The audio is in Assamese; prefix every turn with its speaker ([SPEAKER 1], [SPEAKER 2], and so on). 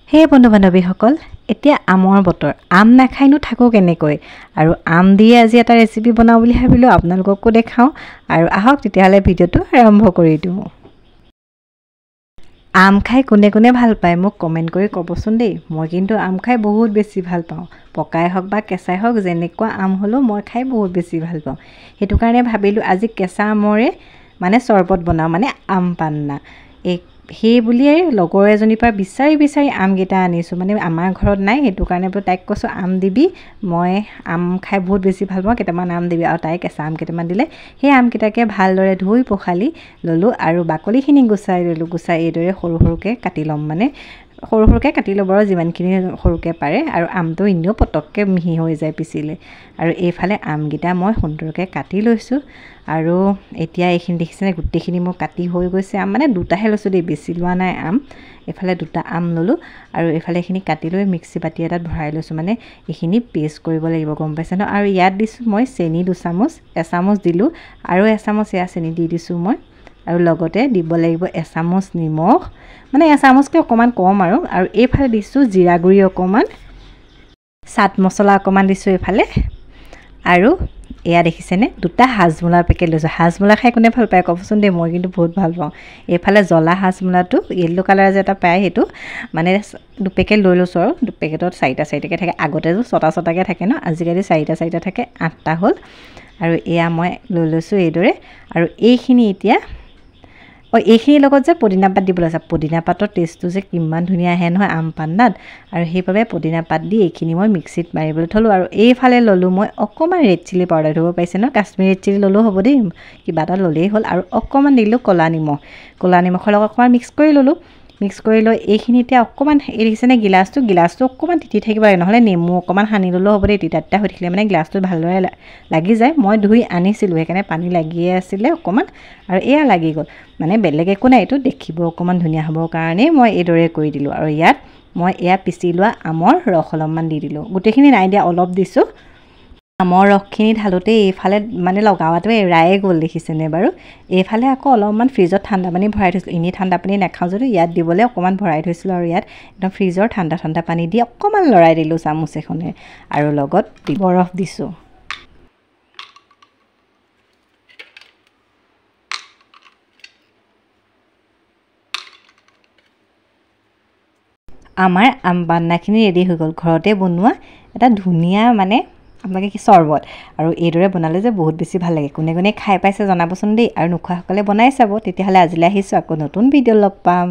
[SPEAKER 1] হে বন্ধু বান্ধৱীসকল, এতিয়া আমৰ বতৰ। আম নাখাইনো থাকো কেনেকৈ? আৰু আম দিয়ে আজি এটা ৰেচিপি বনাওঁ বুলি ভাবিলোঁ, আপোনালোককো দেখাওঁ। আৰু আহক তেতিয়াহ'লে ভিডিঅ'টো আৰম্ভ কৰি দিওঁ। আম খাই কোনে কোনে ভাল পায় মোক কমেণ্ট কৰি ক'বচোন দেই। মই কিন্তু আম খাই বহুত বেছি ভাল পাওঁ। পকাই হওক বা কেঁচাই হওক, যেনেকুৱা আম হ'লেও মই খাই বহুত বেছি ভাল পাওঁ। সেইটো কাৰণে ভাবিলোঁ আজি কেঁচা আমৰে চৰবত বনাওঁ, আম পান্না। সেই বুলিয়ে লগৰ এজনীৰ পৰা বিচাৰি আমকেইটা আনিছোঁ। আমাৰ ঘৰত নাই, সেইটো কাৰণে তাইক কৈছোঁ আম দিবি, মই আম খাই বহুত বেছি ভাল পাওঁ, কেইটামান আম দিবি। আৰু তাই কেঁচা আম কেইটামান দিলে। সেই আমকেইটাকে ভালদৰে ধুই পখালি ল'লোঁ আৰু বাকলিখিনি গুচাই ল'লোঁ। গুচাই এইদৰে সৰু সৰুকৈ কাটি ল'ম। সৰু সৰুকৈ কাটি ল'ব আৰু যিমানখিনি সৰুকৈ পাৰে। আৰু আমটো এনেও পটককৈ মিহি হৈ যায় পিচিলে। আৰু এইফালে আমকেইটা মই সুন্দৰকৈ কাটি লৈছোঁ। আৰু এতিয়া এইখিনি দেখিছেনে, গোটেইখিনি মোৰ কাটি হৈ গৈছে। আম দুটাহে লৈছোঁ দেই, বেছি লোৱা নাই আম। এইফালে দুটা আম ল'লোঁ আৰু এইফালে এইখিনি কাটি লৈ মিক্সি বাতি এটাত ভৰাই লৈছোঁ। এইখিনি পেষ্ট কৰিব লাগিব, গম পাইছে ন। আৰু ইয়াত দিছোঁ মই চেনি এচামুচ দিলোঁ আৰু এচামুচ এয়া চেনি দি দিছোঁ মই। আৰু লগতে দিব লাগিব এচামুচ নিমখ, এচামুচকৈ অকণমান কম আৰু এইফালে দিছোঁ জিৰা গুড়ি অকণমান, চাট মছলা অকণমান দিছোঁ এইফালে। আৰু এয়া দেখিছেনে, দুটা হাজমোলাৰ পেকেট লৈছোঁ। হাজমোলা খাই কোনে ভাল পায় ক'বচোন দেই, মই কিন্তু বহুত ভাল পাওঁ। এইফালে জ্বলা হাজমোলাটো য়েল্ল' কালাৰ যে এটা পায়, সেইটো দুপেকেট লৈ লৈছোঁ। আৰু দুপেকেটত চাৰিটাকৈ থাকে। আগতেতো ছটাকৈ থাকে ন, আজিকালি চাৰিটা থাকে, 8টা হ'ল। আৰু এয়া মই লৈ লৈছোঁ এইদৰে। আৰু এইখিনি এতিয়া এইখিনিৰ লগত যে পদিনা পাত দিবলৈ আছে, পদিনা পাতৰ টেষ্টটো যে কিমান ধুনীয়া আহে নহয় আম পান্নাত। আৰু সেইবাবে পদিনা পাত দি এইখিনি মই মিক্সিত মাৰিবলৈ থ'লোঁ। আৰু এইফালে ল'লোঁ মই অকণমান ৰেড চিলি পাউডাৰ, ধৰিব পাৰিছে ন, কাশ্মীৰী ৰেড চিলি ল'লেও হ'ব দেই, কিবা এটা ল'লেই হ'ল। আৰু অকণমান দিলোঁ ক'লা নিমখৰ লগত অকণমান মিক্স কৰি ল'লোঁ। মিক্স কৰি লৈ এইখিনি এতিয়া অকণমান দেখিছেনে, গিলাচটো অকণমান তিতি থাকিব লাগে, নহ'লে নেমু অকণমান সানি ল'লেও হ'ব দেই। তিতা হৈ থাকিলে গিলাচটোত ভালদৰে লাগি যায়। মই ধুই আনিছিলোঁ, সেইকাৰণে পানী লাগিয়ে আছিলে অকণমান, আৰু এয়া লাগি গ'ল। বেলেগ একো নাই, এইটো দেখিব অকণমান ধুনীয়া হ'বৰ কাৰণেই মই এইদৰে কৰি দিলোঁ। আৰু ইয়াত মই এয়া পিচি লোৱা আমৰ ৰস অলপমান দি দিলোঁ। গোটেইখিনি নাই দিয়া, অলপ দিছোঁ। আমৰ ৰসখিনি ঢালোঁতে এইফালে লগাওঁতে এৰায়ে গ'ল, দেখিছেনে বাৰু। এইফালে আকৌ অলপমান ফ্ৰিজত ঠাণ্ডা পানী ভৰাই থৈছিলোঁ। এনেই ঠাণ্ডা পানী নাখাওঁ যদি ইয়াত দিবলৈ অকণমান ভৰাই থৈছিলোঁ। আৰু ইয়াত একদম ফ্ৰিজৰ ঠাণ্ডা পানী দি অকণমান লৰাই দিলোঁ চামুচ এখনে, আৰু লগত বৰফ দিছোঁ। আমাৰ আম পান্নাখিনি ৰেডি হৈ গ'ল, ঘৰতে বনোৱা এটা ধুনীয়া আপোনালোকে চৰবত। আৰু এইদৰে বনালে যে বহুত বেছি ভাল লাগে। কোনে কোনে খাই পাইছে জনাবচোন দেই। আৰু নোখোৱাসকলে বনাই চাব। তেতিয়াহ'লে আজিলৈ আহিছোঁ, আকৌ নতুন ভিডিঅ' লগ পাম।